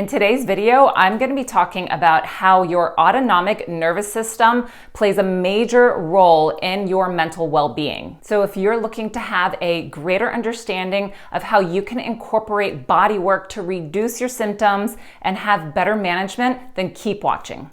In today's video, I'm going to be talking about how your autonomic nervous system plays a major role in your mental well-being. So if you're looking to have a greater understanding of how you can incorporate body work to reduce your symptoms and have better management, then keep watching.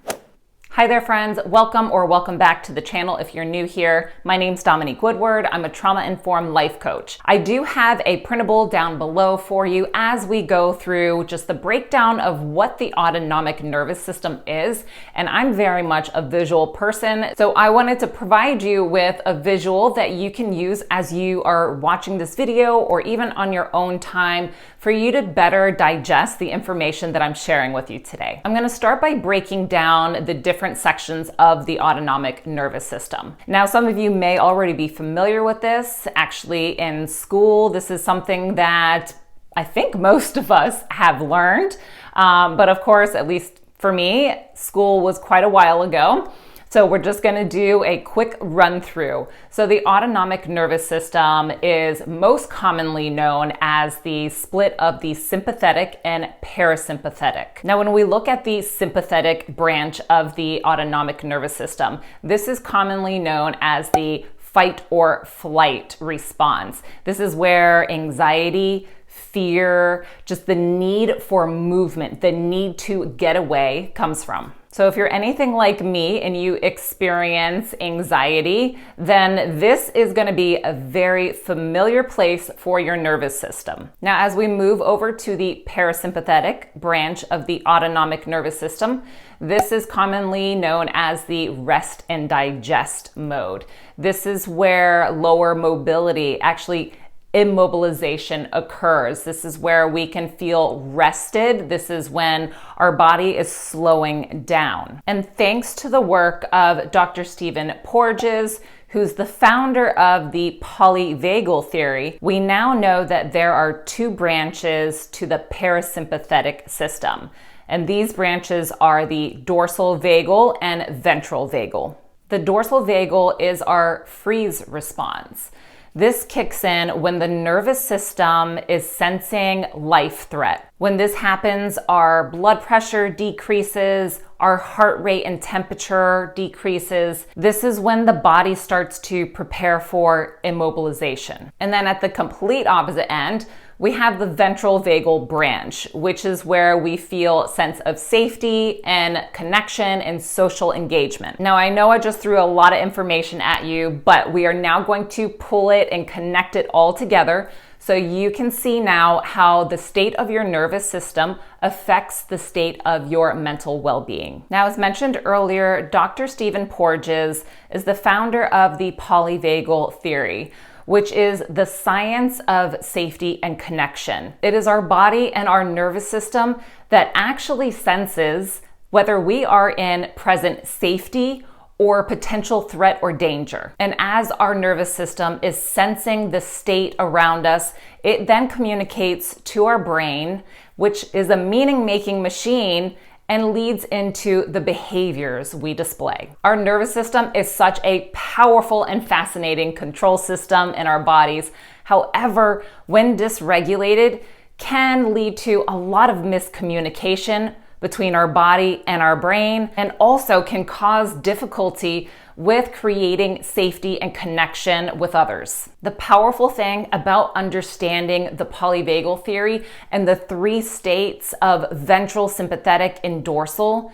Hi there friends, welcome back to the channel if you're new here. My name's Dominique Woodward. I'm a trauma-informed life coach. I do have a printable down below for you as we go through just the breakdown of what the autonomic nervous system is. And I'm very much a visual person, so I wanted to provide you with a visual that you can use as you are watching this video or even on your own time for you to better digest the information that I'm sharing with you today. I'm going to start by breaking down the different sections of the autonomic nervous system. Now, some of you may already be familiar with this. Actually, in school, this is something that I think most of us have learned. But of course, at least for me, school was quite a while ago. So we're just going to do a quick run through. So the autonomic nervous system is most commonly known as the split of the sympathetic and parasympathetic. Now, when we look at the sympathetic branch of the autonomic nervous system, this is commonly known as the fight or flight response. This is where anxiety, fear, just the need for movement, the need to get away comes from. So if you're anything like me and you experience anxiety, then this is going to be a very familiar place for your nervous system. Now, as we move over to the parasympathetic branch of the autonomic nervous system, this is commonly known as the rest and digest mode. This is where lower mobility, actually immobilization occurs. This is where we can feel rested. This is when our body is slowing down. And thanks to the work of Dr. Stephen Porges, who's the founder of the Polyvagal theory, we now know that there are two branches to the parasympathetic system. And these branches are the dorsal vagal and ventral vagal. The dorsal vagal is our freeze response. This kicks in when the nervous system is sensing life threat. When this happens, our blood pressure decreases, our heart rate and temperature decreases. This is when the body starts to prepare for immobilization. And then at the complete opposite end, we have the ventral vagal branch, which is where we feel a sense of safety and connection and social engagement. Now, I know I just threw a lot of information at you, but we are now going to pull it and connect it all together so you can see now how the state of your nervous system affects the state of your mental well-being. Now, as mentioned earlier, Dr. Stephen Porges is the founder of the Polyvagal theory, which is the science of safety and connection. It is our body and our nervous system that actually senses whether we are in present safety or potential threat or danger. And as our nervous system is sensing the state around us, it then communicates to our brain, which is a meaning-making machine, and leads into the behaviors we display. Our nervous system is such a powerful and fascinating control system in our bodies. However, when dysregulated, can lead to a lot of miscommunication between our body and our brain, and also can cause difficulty with creating safety and connection with others. The powerful thing about understanding the polyvagal theory and the three states of ventral, sympathetic, and dorsal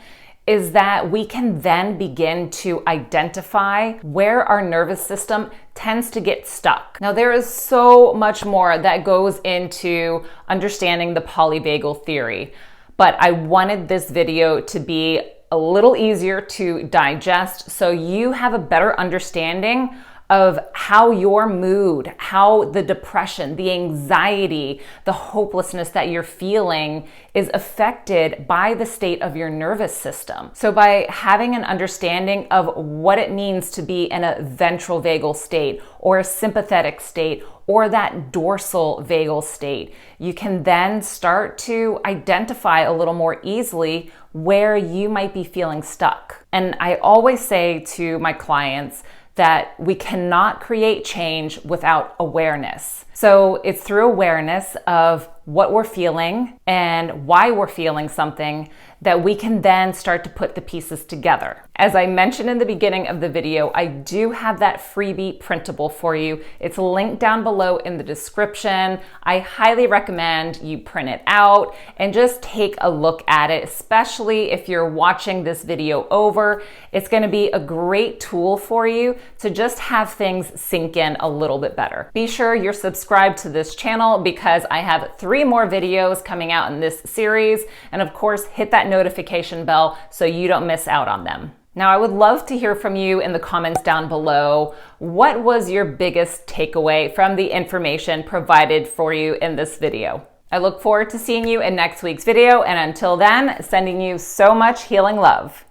is that we can then begin to identify where our nervous system tends to get stuck. Now, there is so much more that goes into understanding the polyvagal theory, but I wanted this video to be a little easier to digest so you have a better understanding of how your mood, how the depression, the anxiety, the hopelessness that you're feeling is affected by the state of your nervous system. So by having an understanding of what it means to be in a ventral vagal state or a sympathetic state or that dorsal vagal state, you can then start to identify a little more easily where you might be feeling stuck. And I always say to my clients that we cannot create change without awareness. So it's through awareness of what we're feeling and why we're feeling something that we can then start to put the pieces together. As I mentioned in the beginning of the video, I do have that freebie printable for you. It's linked down below in the description. I highly recommend you print it out and just take a look at it, especially if you're watching this video over. It's going to be a great tool for you to just have things sink in a little bit better. Be sure you're subscribed to this channel because I have 3 more videos coming out in this series. And of course, hit that notification bell so you don't miss out on them. Now, I would love to hear from you in the comments down below. What was your biggest takeaway from the information provided for you in this video? I look forward to seeing you in next week's video, and until then, sending you so much healing love.